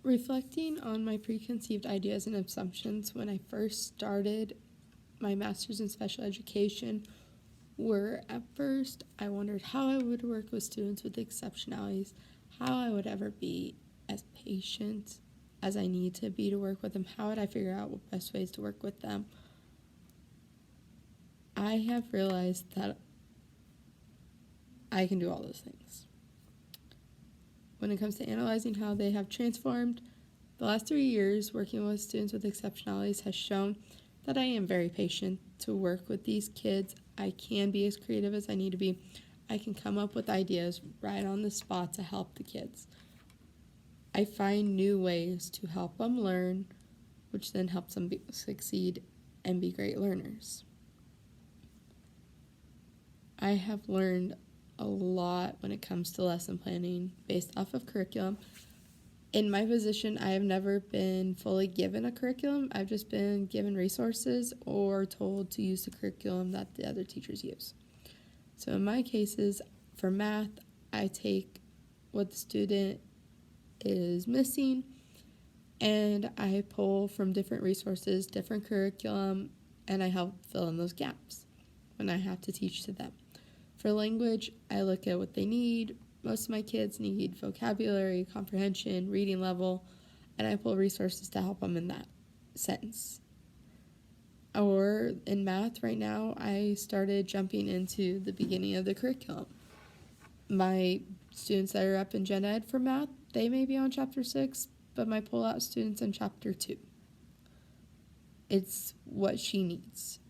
Reflecting on my preconceived ideas and assumptions when I first started my master's in special education were, at first, I wondered how I would work with students with exceptionalities, how I would ever be as patient as I need to be to work with them, how would I figure out what best ways to work with them. I have realized that I can do all those things. When it comes to analyzing how they have transformed, the last 3 years working with students with exceptionalities has shown that I am very patient to work with these kids. I can be as creative as I need to be. I can come up with ideas right on the spot to help the kids. I find new ways to help them learn, which then helps them succeed and be great learners. I have learned a lot when it comes to lesson planning based off of curriculum. In my position, I have never been fully given a curriculum. I've just been given resources or told to use the curriculum that the other teachers use. So in my cases, for math, I take what the student is missing and I pull from different resources, different curriculum, and I help fill in those gaps when I have to teach to them. For language, I look at what they need. Most of my kids need vocabulary, comprehension, reading level, and I pull resources to help them in that sense. Or in math right now, I started jumping into the beginning of the curriculum. My students that are up in Gen Ed for math, they may be on Chapter 6, but my pull-out students in Chapter 2. It's what she needs.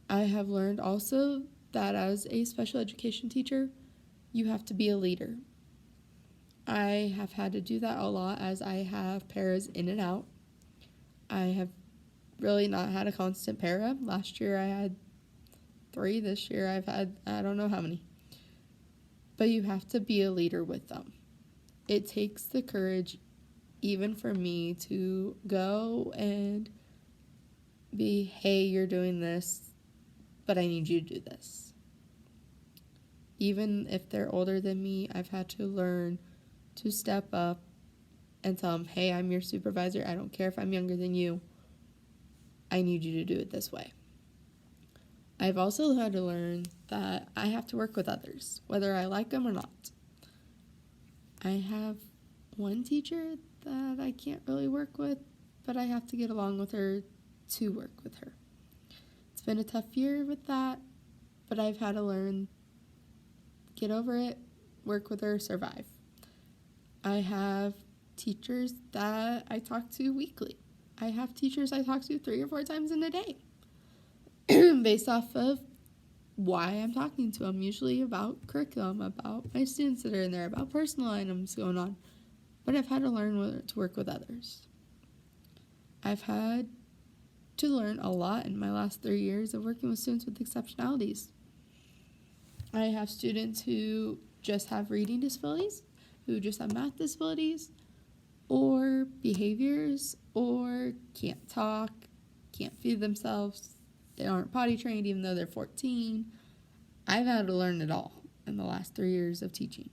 I have learned also that as a special education teacher, you have to be a leader. I have had to do that a lot as I have paras in and out. I have really not had a constant para. Last year I had 3. This year I've had I don't know how many. But you have to be a leader with them. It takes the courage, even for me, to go and be, hey, you're doing this, but I need you to do this. Even if they're older than me, I've had to learn to step up and tell them, hey, I'm your supervisor. I don't care if I'm younger than you. I need you to do it this way. I've also had to learn that I have to work with others, whether I like them or not. I have one teacher that I can't really work with, but I have to get along with her to work with her. It's been a tough year with that, but I've had to learn, get over it, work with her, survive. I have teachers that I talk to weekly. I have teachers I talk to 3 or 4 times in a day based off of why I'm talking to them, usually about curriculum, about my students that are in there, about personal items going on. But I've had to learn to work with others. I've had to learn a lot in my last 3 years of working with students with exceptionalities. I have students who just have reading disabilities, who just have math disabilities, or behaviors, or can't talk, can't feed themselves, they aren't potty trained even though they're 14. I've had to learn it all in the last 3 years of teaching.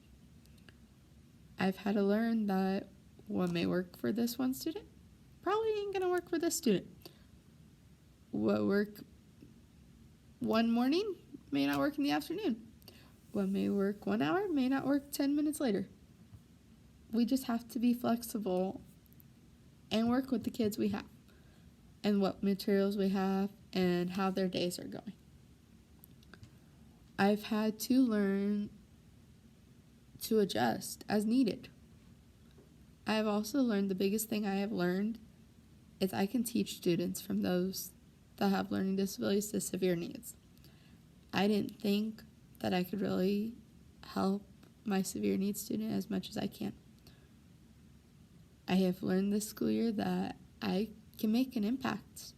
I've had to learn that what may work for this one student probably ain't going to work for this student. What work one morning may not work in the afternoon. What may work 1 hour may not work 10 minutes later. We just have to be flexible and work with the kids we have and what materials we have and how their days are going. I've had to learn to adjust as needed. I have also learned the biggest thing I have learned is I can teach students from those that have learning disabilities to severe needs. I didn't think that I could really help my severe needs student as much as I can. I have learned this school year that I can make an impact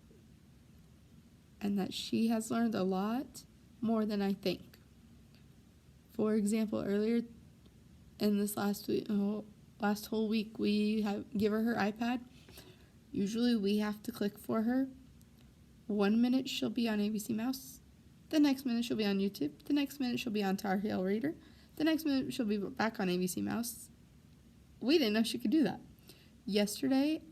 and that she has learned a lot more than I think. For example, earlier in this last whole week, we give her iPad. Usually we have to click for her. 1 minute she'll be on ABC Mouse. The next minute she'll be on YouTube. The next minute she'll be on Tar Heel Reader. The next minute she'll be back on ABC Mouse. We didn't know she could do that. Yesterday,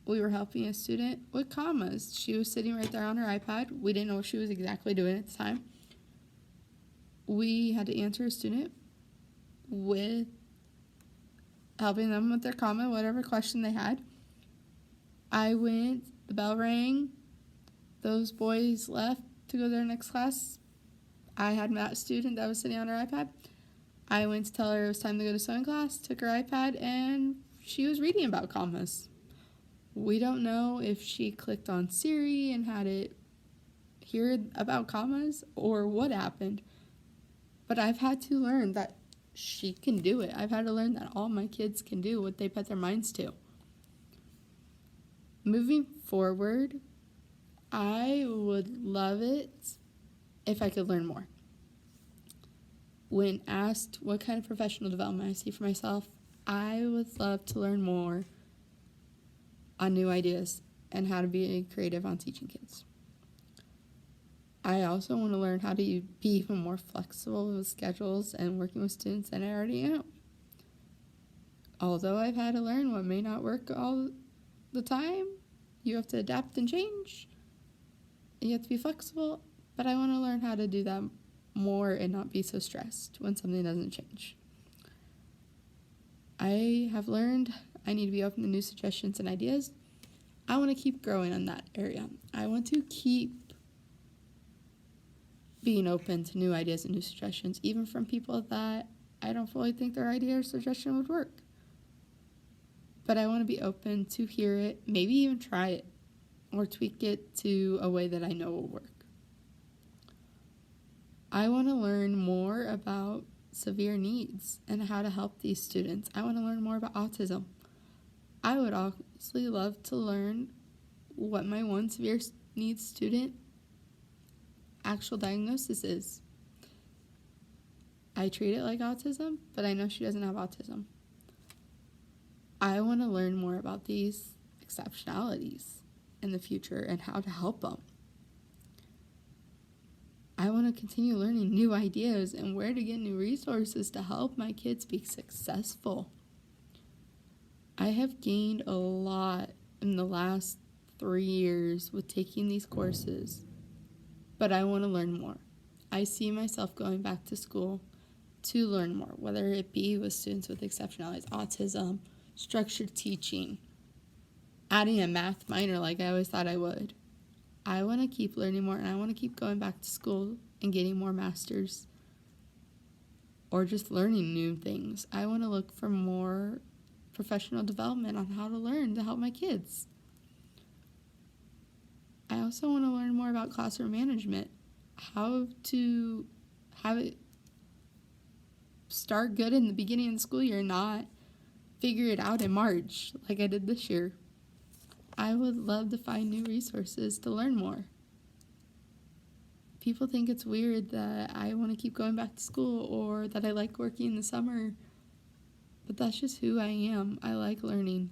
we were helping a student with commas. She was sitting right there on her iPad. We didn't know what she was exactly doing at the time. We had to answer a student with helping them with their comma, whatever question they had. I went, the bell rang, those boys left to go to their next class. I had that student that was sitting on her iPad. I went to tell her it was time to go to sewing class, took her iPad, and she was reading about commas. We don't know if she clicked on Siri and had it hear about commas or what happened, but I've had to learn that she can do it. I've had to learn that all my kids can do what they put their minds to. Moving forward, I would love it if I could learn more. When asked what kind of professional development I see for myself, I would love to learn more on new ideas and how to be creative on teaching kids. I also want to learn how to be even more flexible with schedules and working with students than I already am. Although I've had to learn what may not work all the time, you have to adapt and change. You have to be flexible, but I want to learn how to do that more and not be so stressed when something doesn't change. I have learned I need to be open to new suggestions and ideas. I want to keep growing in that area. I want to keep being open to new ideas and new suggestions, even from people that I don't fully think their idea or suggestion would work. But I want to be open to hear it, maybe even try it, or tweak it to a way that I know will work. I want to learn more about severe needs and how to help these students. I want to learn more about autism. I would honestly love to learn what my one severe needs student actual diagnosis is. I treat it like autism, but I know she doesn't have autism. I want to learn more about these exceptionalities in the future and how to help them. I want to continue learning new ideas and where to get new resources to help my kids be successful. I have gained a lot in the last 3 years with taking these courses, but I want to learn more. I see myself going back to school to learn more, whether it be with students with exceptionalities, autism, structured teaching, adding a math minor like I always thought I would. I want to keep learning more, and I want to keep going back to school and getting more masters or just learning new things. I want to look for more professional development on how to learn to help my kids. I also want to learn more about classroom management, how to have it start good in the beginning of the school year, not figure it out in March like I did this year. I would love to find new resources to learn more. People think it's weird that I want to keep going back to school or that I like working in the summer, but that's just who I am. I like learning.